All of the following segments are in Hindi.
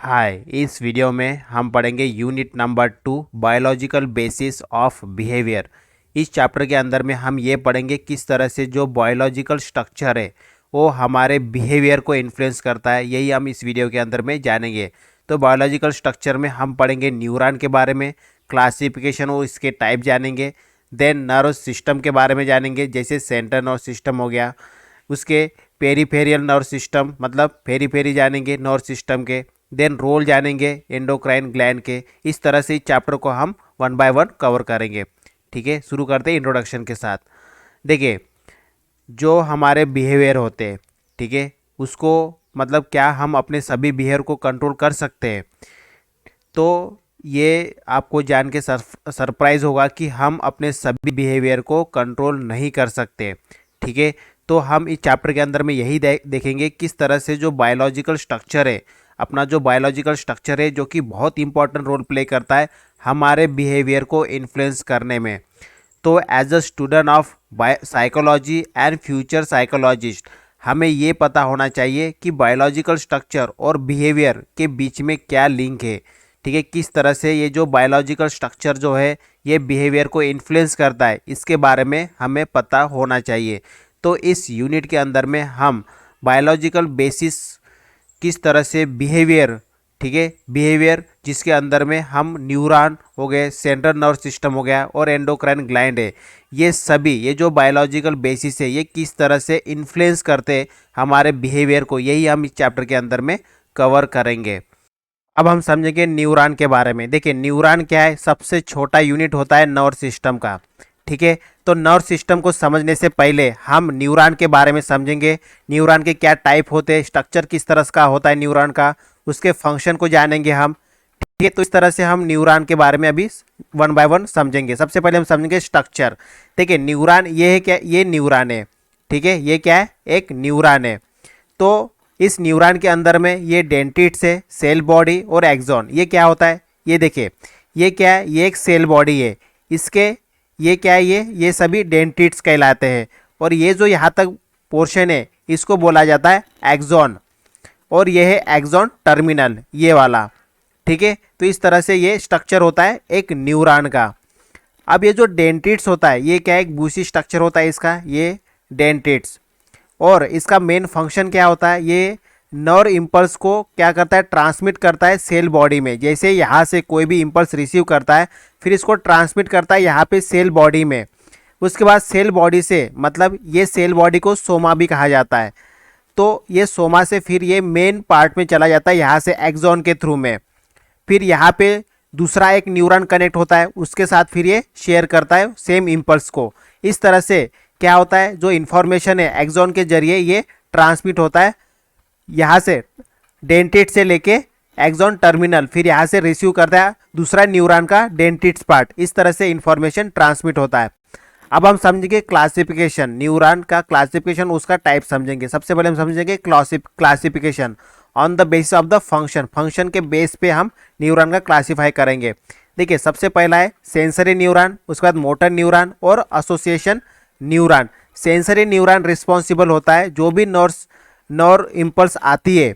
हाय, इस वीडियो में हम पढ़ेंगे unit number 2 biological basis of behaviour. इस चैप्टर के अंदर में हम ये पढ़ेंगे किस तरह से जो बायोलॉजिकल स्ट्रक्चर है वो हमारे बिहेवियर को इन्फ्लुएंस करता है, यही हम इस वीडियो के अंदर में जानेंगे। तो बायोलॉजिकल स्ट्रक्चर में हम पढ़ेंगे न्यूरॉन के बारे में, क्लासिफिकेशन और इसके टाइप जानेंगे। देन नर्व सिस्टम के बारे में जानेंगे, जैसे सेंट्रल नर्व सिस्टम हो गया, उसके पेरीफेरियल नर्व सिस्टम मतलब पेरीफेरी जानेंगे नर्व सिस्टम के। देन रोल जानेंगे एंडोक्राइन ग्लैंड के। इस तरह से इस चैप्टर को हम वन बाय वन कवर करेंगे। ठीक है, शुरू करते हैं इंट्रोडक्शन के साथ। देखिए, जो हमारे बिहेवियर होते हैं, ठीक है, उसको मतलब क्या हम अपने सभी बिहेवियर को कंट्रोल कर सकते हैं? तो ये आपको जान के सरप्राइज होगा कि हम अपने सभी बिहेवियर को कंट्रोल नहीं कर सकते। ठीक है, तो हम इस चैप्टर के अंदर में यही देखेंगे किस तरह से जो बायोलॉजिकल स्ट्रक्चर है, अपना जो बायोलॉजिकल स्ट्रक्चर है जो कि बहुत इंपॉर्टेंट रोल प्ले करता है हमारे बिहेवियर को इन्फ्लुएंस करने में। तो as a student of psychology and future psychologist हमें ये पता होना चाहिए कि बायोलॉजिकल स्ट्रक्चर और बिहेवियर के बीच में क्या लिंक है। ठीक है, किस तरह से ये जो बायोलॉजिकल स्ट्रक्चर जो है ये बिहेवियर को इन्फ्लुएंस करता है, इसके बारे में हमें पता होना चाहिए। तो इस यूनिट के अंदर में हम बायोलॉजिकल बेसिस किस तरह से बिहेवियर, ठीक है, बिहेवियर जिसके अंदर में हम न्यूरॉन हो गए, सेंट्रल नर्व सिस्टम हो गया और एंडोक्राइन ग्लैंड है, ये सभी ये जो बायोलॉजिकल बेसिस है ये किस तरह से इन्फ्लुएंस करते हैं हमारे बिहेवियर को, यही हम इस चैप्टर के अंदर में कवर करेंगे। अब हम समझेंगे न्यूरॉन के बारे में। देखिए, न्यूरॉन क्या है? सबसे छोटा यूनिट होता है नर्व सिस्टम का। ठीक है, तो नर्व सिस्टम को समझने से पहले हम न्यूरॉन के बारे में समझेंगे। न्यूरॉन के क्या टाइप होते हैं, स्ट्रक्चर किस तरह का होता है न्यूरॉन का, उसके फंक्शन को जानेंगे हम। ठीक है, तो इस तरह से हम न्यूरॉन के बारे में अभी वन बाय वन समझेंगे। सबसे पहले हम समझेंगे स्ट्रक्चर। देखिए, न्यूरॉन ये है क्या? ये न्यूरॉन है। ठीक है, ये क्या है? एक न्यूरॉन है। तो इस न्यूरॉन के अंदर में ये डेंटिट्स है, सेल बॉडी और एक्सॉन। ये क्या होता है? ये देखिए, ये क्या है? ये एक सेल बॉडी है। इसके ये क्या है? ये सभी डेंटिट्स कहलाते हैं। और ये जो यहाँ तक पोर्शन है इसको बोला जाता है एक्सॉन, और ये है एक्सॉन टर्मिनल, ये वाला। ठीक है, तो इस तरह से ये स्ट्रक्चर होता है एक न्यूरॉन का। अब ये जो डेंटिट्स होता है ये क्या है? एक बूसी स्ट्रक्चर होता है इसका, ये डेंटिट्स। और इसका मेन फंक्शन क्या होता है? ये नर्व इम्पल्स को क्या करता है? ट्रांसमिट करता है सेल बॉडी में। जैसे यहाँ से कोई भी इम्पल्स रिसीव करता है, फिर इसको ट्रांसमिट करता है यहाँ पे सेल बॉडी में। उसके बाद सेल बॉडी से मतलब ये सेल बॉडी को सोमा भी कहा जाता है। तो ये सोमा से फिर ये मेन पार्ट में चला जाता है यहाँ से एक्सॉन के थ्रू में। फिर यहाँ पे दूसरा एक न्यूरॉन कनेक्ट होता है, उसके साथ फिर ये शेयर करता है सेम इम्पल्स को। इस तरह से क्या होता है? जो इन्फॉर्मेशन है एक्सॉन के जरिए ये ट्रांसमिट होता है यहाँ से डेंटिट से लेके एक्सॉन टर्मिनल, फिर यहाँ से रिसीव करता है दूसरा न्यूरॉन का डेंटिट्स पार्ट। इस तरह से इन्फॉर्मेशन ट्रांसमिट होता है। अब हम समझेंगे क्लासिफिकेशन, न्यूरॉन का क्लासिफिकेशन, उसका टाइप समझेंगे। सबसे पहले हम समझेंगे classification on the basis of the function. Function के बेस पे हम न्यूरॉन का क्लासीफाई करेंगे। देखिए, सबसे पहला है सेंसरी न्यूरॉन, उसके बाद मोटर न्यूरॉन और association neuron. Sensory neuron responsible होता है जो भी नर्व इम्पल्स आती है,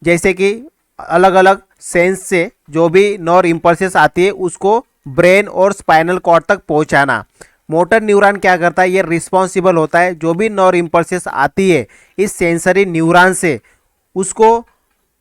जैसे कि अलग अलग सेंस से जो भी नर्व इम्पल्सेस आती है उसको ब्रेन और स्पाइनल कॉर्ड तक पहुंचाना। मोटर न्यूरॉन क्या करता है? ये रिस्पॉन्सिबल होता है जो भी नर्व इम्पल्सेस आती है इस सेंसरी न्यूरॉन से, उसको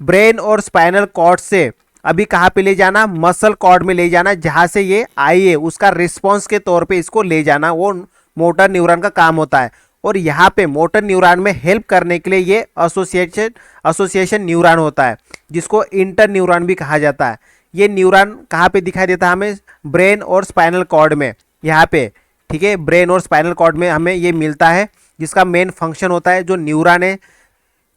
ब्रेन और स्पाइनल कॉर्ड से अभी कहाँ पे ले जाना? मसल कॉर्ड में ले जाना, जहाँ से ये आई है उसका रिस्पॉन्स के तौर पे इसको ले जाना, वो मोटर न्यूरॉन का काम होता है। और यहाँ पे मोटर न्यूरॉन में हेल्प करने के लिए ये एसोसिएशन न्यूरॉन होता है, जिसको इंटर न्यूरॉन भी कहा जाता है। ये न्यूरॉन कहाँ पे दिखाई देता है हमें? ब्रेन और स्पाइनल कॉर्ड में, यहाँ पे। ठीक है, ब्रेन और स्पाइनल कॉर्ड में हमें ये मिलता है, जिसका मेन फंक्शन होता है जो न्यूरॉन है,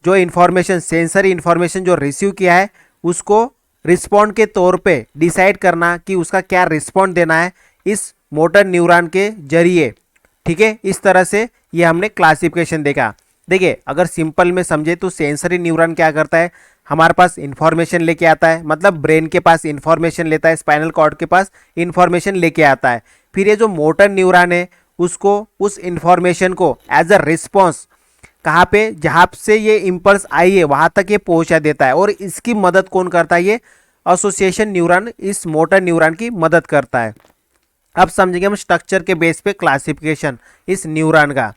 जो इन्फॉर्मेशन सेंसरी इन्फॉर्मेशन जो रिसीव किया है उसको रिस्पॉन्ड के तौर पे डिसाइड करना कि उसका क्या रिस्पॉन्ड देना है इस मोटर न्यूरॉन के जरिए। ठीक है, इस तरह से ये हमने क्लासिफिकेशन देखा। देखिए, अगर सिंपल में समझे तो सेंसरी न्यूरॉन क्या करता है? हमारे पास इन्फॉर्मेशन लेके आता है, मतलब ब्रेन के पास इन्फॉर्मेशन लेता है, स्पाइनल कॉर्ड के पास इन्फॉर्मेशन लेके आता है। फिर ये जो मोटर न्यूरॉन है उसको उस इन्फॉर्मेशन को एज अ रिस्पॉन्स कहाँ पे, जहाँ से ये इम्पल्स आई है वहाँ तक ये पहुँचा देता है। और इसकी मदद कौन करता है, ये एसोसिएशन न्यूरॉन इस मोटर न्यूरॉन की मदद करता है। अब समझेंगे हम स्ट्रक्चर के बेस पे क्लासिफिकेशन इस न्यूरॉन का।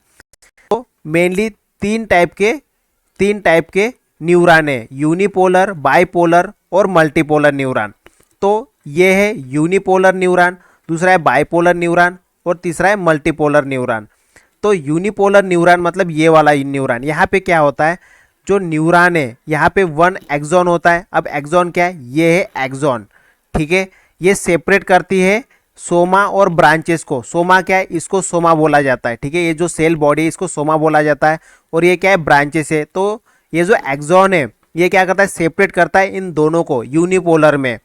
तो मेनली तीन टाइप के न्यूरॉन है, यूनिपोलर, बाइपोलर और मल्टीपोलर न्यूरॉन। तो ये है यूनिपोलर न्यूरॉन, दूसरा है बाइपोलर न्यूरॉन और तीसरा है मल्टीपोलर न्यूरॉन। तो यूनिपोलर न्यूरॉन मतलब ये वाला न्यूरॉन, यहाँ पे क्या होता है, जो न्यूरॉन है यहाँ पे वन एक्सॉन होता है। अब एक्सॉन क्या है, ये है एक्सॉन, ठीक है। ये सेपरेट करती है सोमा और ब्रांचेस को। सोमा क्या है, इसको सोमा बोला जाता है, ठीक है। ये जो सेल बॉडी है इसको सोमा बोला जाता है। और ये क्या है, ब्रांचेस है। तो ये जो एक्सॉन है ये क्या करता है, सेपरेट करता है इन दोनों को यूनिपोलर में।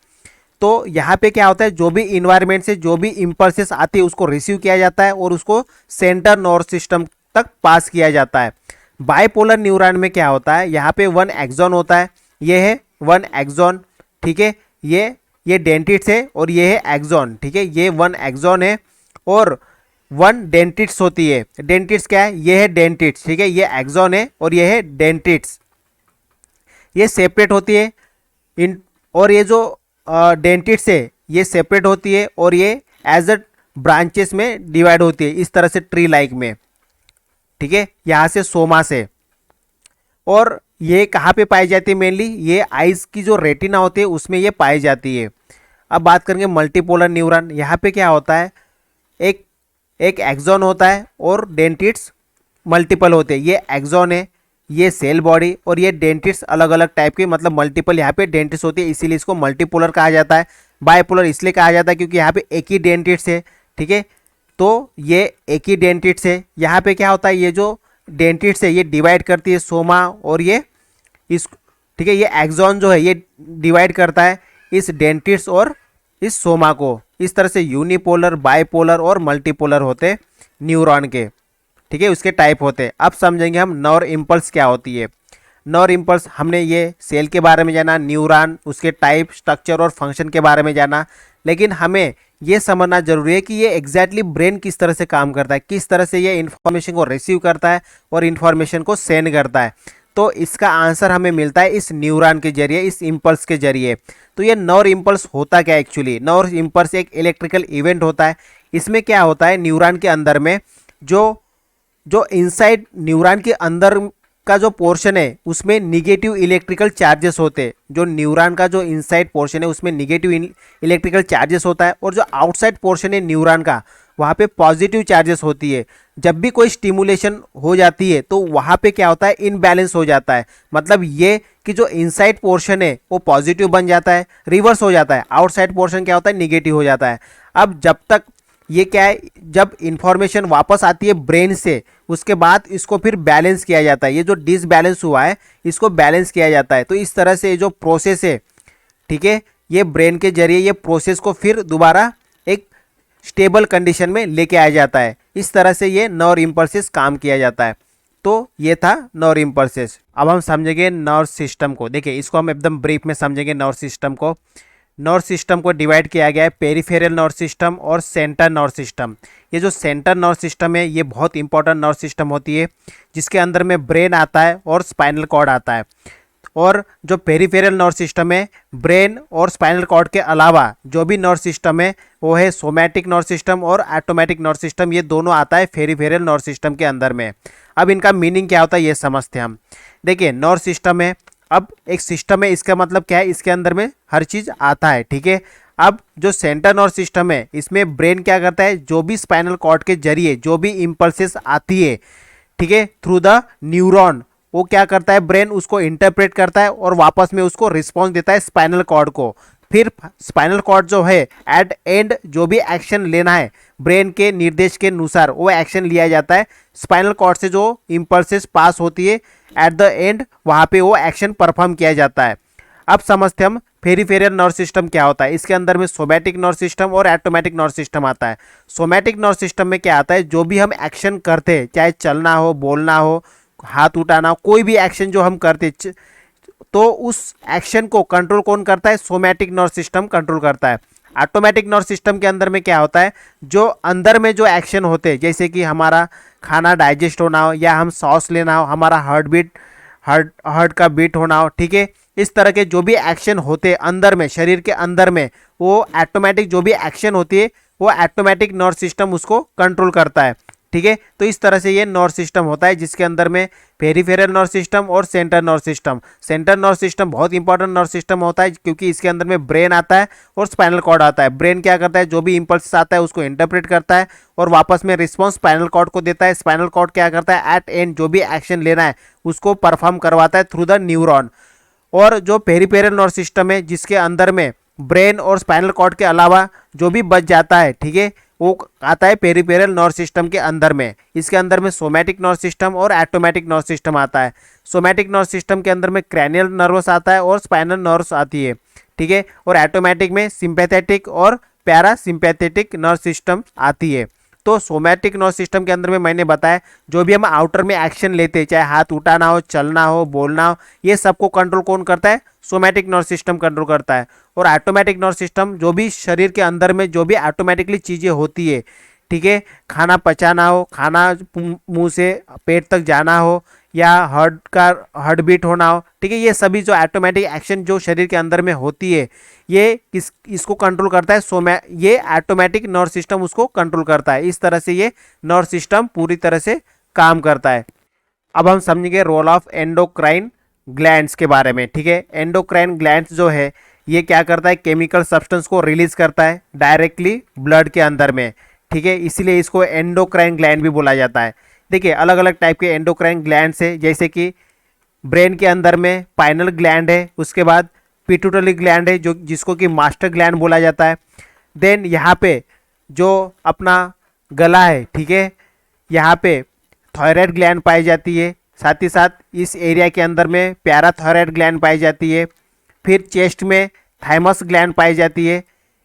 तो यहाँ पे क्या होता है, जो भी इन्वायरमेंट से जो भी इम्पल्सेस आती है उसको रिसीव किया जाता है और उसको सेंटर नर्वस सिस्टम तक पास किया जाता है। बाइपोलर न्यूरॉन में क्या होता है, यहाँ पे वन एक्सॉन होता है, ये है वन एक्सॉन, ठीक है। ये डेंटिट्स है और ये है एक्सॉन, ठीक है। ये वन एक्सॉन है और वन डेंटिट्स होती है। डेंटिट्स क्या है, ये है डेंटिट्स, ठीक है। ये एक्सॉन है और ये है डेंटिट्स, ये सेपरेट होती है इन। और ये जो डेंटिट्स है ये सेपरेट होती है और ये एज अ ब्रांचेस में डिवाइड होती है इस तरह से ट्री लाइक में, ठीक है, यहाँ से सोमा से। और ये कहाँ पे पाई जाती है, मेनली ये आइज की जो रेटिना होती है उसमें ये पाई जाती है। अब बात करेंगे मल्टीपोलर न्यूरॉन। यहाँ पे क्या होता है, एक एक्सॉन होता है और डेंटिट्स मल्टीपल होते हैं। ये एक्सॉन है, ये सेल बॉडी और ये डेंटिट्स अलग अलग टाइप के, मतलब मल्टीपल यहाँ पे डेंटिट्स होती है, इसीलिए इसको मल्टीपोलर कहा जाता है। बाइपोलर इसलिए कहा जाता है क्योंकि यहाँ पे एक ही डेंटिट्स है, ठीक है। तो ये एक ही डेंटिट्स है। यहाँ पे क्या होता है, ये जो डेंटिट्स है ये डिवाइड करती है सोमा और ये इस, ठीक है। ये एक्सॉन जो है ये डिवाइड करता है इस डेंटिट्स और इस सोमा को। इस तरह से यूनिपोलर, बाइपोलर और मल्टीपोलर होते न्यूरॉन के, ठीक है, उसके टाइप होते। अब समझेंगे हम नर्व इम्पल्स क्या होती है। नर्व इम्पल्स, हमने ये सेल के बारे में जाना, न्यूरॉन, उसके टाइप, स्ट्रक्चर और फंक्शन के बारे में जाना, लेकिन हमें ये समझना जरूरी है कि ये एग्जैक्टली ब्रेन किस तरह से काम करता है, किस तरह से ये इन्फॉर्मेशन को रिसीव करता है और इन्फॉर्मेशन को सेंड करता है। तो इसका आंसर हमें मिलता है इस न्यूरॉन के जरिए, इस इम्पल्स के जरिए। तो ये नर्व इम्पल्स होता क्या है एक्चुअली, नर्व इम्पल्स एक इलेक्ट्रिकल इवेंट होता है। इसमें क्या होता है, न्यूरॉन के अंदर में जो इनसाइड न्यूरॉन के अंदर का जो पोर्शन है उसमें निगेटिव इलेक्ट्रिकल चार्जेस होते हैं। जो न्यूरॉन का जो इनसाइड पोर्शन है उसमें निगेटिव इलेक्ट्रिकल चार्जेस होता है और जो आउटसाइड पोर्शन है न्यूरॉन का वहाँ पे पॉजिटिव चार्जेस होती है। जब भी कोई स्टिमुलेशन हो जाती है तो वहाँ पे क्या होता है, इनबैलेंस हो जाता है। मतलब ये कि जो इनसाइड पोर्शन है वो पॉजिटिव बन जाता है, रिवर्स हो जाता है, आउटसाइड पोर्शन क्या होता है, निगेटिव हो जाता है। अब जब तक ये क्या है, जब इंफॉर्मेशन वापस आती है ब्रेन से उसके बाद इसको फिर बैलेंस किया जाता है। ये जो डिसबैलेंस हुआ है इसको बैलेंस किया जाता है। तो इस तरह से ये जो प्रोसेस है, ठीक है, ये ब्रेन के जरिए ये प्रोसेस को फिर दोबारा एक स्टेबल कंडीशन में लेके आया जाता है। इस तरह से ये नर्व इम्पल्सेस काम किया जाता है। तो ये था नर्व इम्पल्सेस। अब हम समझेंगे नर्व सिस्टम को। देखिए इसको हम एकदम ब्रीफ में समझेंगे। नर्व सिस्टम को डिवाइड किया गया है पेरिफेरल नर्व सिस्टम और सेंटर नर्व सिस्टम। ये जो सेंटर नर्व सिस्टम है ये बहुत इंपॉर्टेंट नर्व सिस्टम होती है जिसके अंदर में ब्रेन आता है और स्पाइनल कॉर्ड आता है। और जो पेरिफेरल नर्व सिस्टम है, ब्रेन और स्पाइनल कॉर्ड के अलावा जो भी नर्व सिस्टम है वो है सोमैटिक नर्व सिस्टम और ऑटोमेटिक नर्व सिस्टम। ये दोनों आता है पेरिफेरल नर्व सिस्टम के अंदर में। अब इनका मीनिंग क्या होता है ये समझते हैं हम। देखिए नर्व सिस्टम है, अब एक सिस्टम है, इसका मतलब क्या है, इसके अंदर में हर चीज़ आता है, ठीक है। अब जो सेंटर नर्व सिस्टम है इसमें ब्रेन क्या करता है, जो भी स्पाइनल कॉर्ड के जरिए जो भी इम्पल्सेस आती है, ठीक है, थ्रू द न्यूरॉन, वो क्या करता है, ब्रेन उसको इंटरप्रेट करता है और वापस में उसको रिस्पॉन्स देता है स्पाइनल कॉर्ड को। फिर स्पाइनल कॉर्ड जो है एट एंड जो भी एक्शन लेना है ब्रेन के निर्देश के अनुसार वो एक्शन लिया जाता है। स्पाइनल कॉर्ड से जो इम्पल्सेस पास होती है एट द एंड वहाँ पे वो एक्शन परफॉर्म किया जाता है। अब समझते हम पेरिफेरल नर्व सिस्टम क्या होता है। इसके अंदर में सोमैटिक नर्व सिस्टम और ऑटोमेटिक नर्व सिस्टम आता है। सोमैटिक नर्व सिस्टम में क्या आता है, जो भी हम एक्शन करते हैं, चाहे चलना हो, बोलना हो, हाथ उठाना, कोई भी एक्शन जो हम करते तो उस एक्शन को कंट्रोल कौन करता है, सोमैटिक नर्व सिस्टम कंट्रोल करता है। ऑटोमेटिक नर्व सिस्टम के अंदर में क्या होता है, जो अंदर में जो एक्शन होते हैं, जैसे कि हमारा खाना डाइजेस्ट होना हो या हम सांस लेना हो, हमारा हार्ट का बीट होना हो, ठीक है, इस तरह के जो भी एक्शन होते हैं अंदर में, शरीर के अंदर में, वो ऑटोमेटिक जो भी एक्शन होती है वो ऑटोमेटिक नर्व सिस्टम उसको कंट्रोल करता है, ठीक है। तो इस तरह से ये नर्व सिस्टम होता है, जिसके अंदर में पेरिफेरल नर्व सिस्टम और central nerve system. Central nerve system बहुत इंपॉर्टेंट नर्व सिस्टम होता है, क्योंकि इसके अंदर में ब्रेन आता है और स्पाइनल कॉर्ड आता है। ब्रेन क्या करता है, जो भी इंपल्स आता है उसको इंटरप्रेट करता है और वापस में रिस्पॉन्स स्पाइनल कॉर्ड को देता है। स्पाइनल कॉर्ड क्या करता है, एट एंड जो भी एक्शन लेना है उसको परफॉर्म करवाता है थ्रू द न्यूरॉन। और जो पेरिफेरल नर्व सिस्टम है, जिसके अंदर में ब्रेन और स्पाइनल कॉर्ड के अलावा जो भी बच जाता है, ठीक है, वो आता है पेरिफेरल नर्व सिस्टम के अंदर में। इसके अंदर में सोमैटिक नर्व सिस्टम और ऑटोमेटिक नर्व सिस्टम आता है। सोमैटिक नर्व सिस्टम के अंदर में क्रैनियल नर्वस आता है और स्पाइनल नर्व्स आती है, ठीक है। और ऑटोमेटिक में सिंपैथेटिक और पैरासिम्पैथेटिक नर्व सिस्टम आती है। तो सोमैटिक नर्व सिस्टम के अंदर में मैंने बताया, जो भी हम आउटर में एक्शन लेते हैं, चाहे हाथ उठाना हो, चलना हो, बोलना हो, ये सबको कंट्रोल कौन करता है, सोमैटिक नर्व सिस्टम कंट्रोल करता है। और ऑटोमेटिक नर्व सिस्टम, जो भी शरीर के अंदर में जो भी ऑटोमेटिकली चीज़ें होती है, ठीक है, खाना पचाना हो, खाना मुंह से पेट तक जाना हो, या हार्ट बीट होना हो, ठीक है, ये सभी जो ऑटोमेटिक एक्शन जो शरीर के अंदर में होती है, ये इसको कंट्रोल करता है ये ऑटोमेटिक नर्व सिस्टम उसको कंट्रोल करता है। इस तरह से ये नर्व सिस्टम पूरी तरह से काम करता है। अब हम समझेंगे रोल ऑफ एंडोक्राइन ग्लैंड्स के बारे में, ठीक है। एंडोक्राइन ग्लैंड्स जो है ये क्या करता है, केमिकल सब्सटेंस को रिलीज करता है डायरेक्टली ब्लड के अंदर में, ठीक है, इसीलिए इसको एंडोक्राइन ग्लैंड भी बोला जाता है। देखिए अलग अलग टाइप के एंडोक्राइन ग्लैंड्स है, जैसे कि ब्रेन के अंदर में पाइनल ग्लैंड है, उसके बाद पिट्यूटरी ग्लैंड है, जो जिसको कि मास्टर ग्लैंड बोला जाता है। देन यहाँ पे जो अपना गला है, ठीक है, यहाँ पे थायराइड ग्लैंड पाई जाती है। साथ ही साथ इस एरिया के अंदर में पैराथायराइड ग्लैंड पाई जाती है। फिर चेस्ट में थाइमस ग्लैंड पाई जाती है।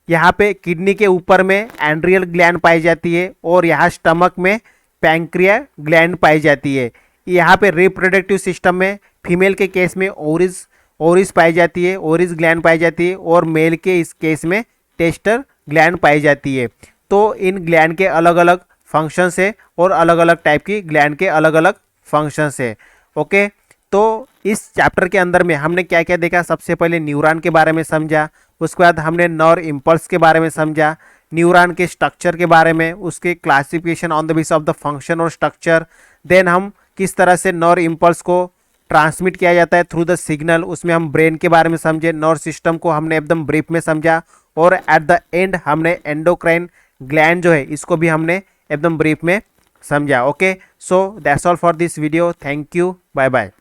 यहाँ पे किडनी के ऊपर में एंड्रियल ग्लैंड पाई जाती है और यहाँ स्टमक में पैंक्रिया ग्लैंड पाई जाती है। यहाँ पे रिप्रोडक्टिव सिस्टम में फीमेल के केस में ओरिस पाई जाती है, ओरिस ग्लैंड पाई जाती है, और मेल के इस केस में टेस्टर ग्लैंड पाई जाती है। तो इन ग्लैंड के अलग अलग फंक्शंस है और अलग अलग टाइप की ग्लैंड के अलग अलग फंक्शंस है। ओके, तो इस चैप्टर के अंदर में हमने क्या क्या देखा, सबसे पहले न्यूरॉन के बारे में समझा, उसके बाद हमने नर्व इम्पल्स के बारे में समझा, न्यूरॉन के स्ट्रक्चर के बारे में, उसके classification on the basis of the function और स्ट्रक्चर। देन हम किस तरह से नर्व इम्पल्स को ट्रांसमिट किया जाता है थ्रू द सिग्नल, उसमें हम ब्रेन के बारे में समझे, नर्व सिस्टम को हमने एकदम ब्रीफ में समझा, और एट द एंड हमने एंडोक्राइन ग्लैंड जो है इसको भी हमने एकदम ब्रीफ में समझा। Okay, so that's all for this video. Thank you, bye bye.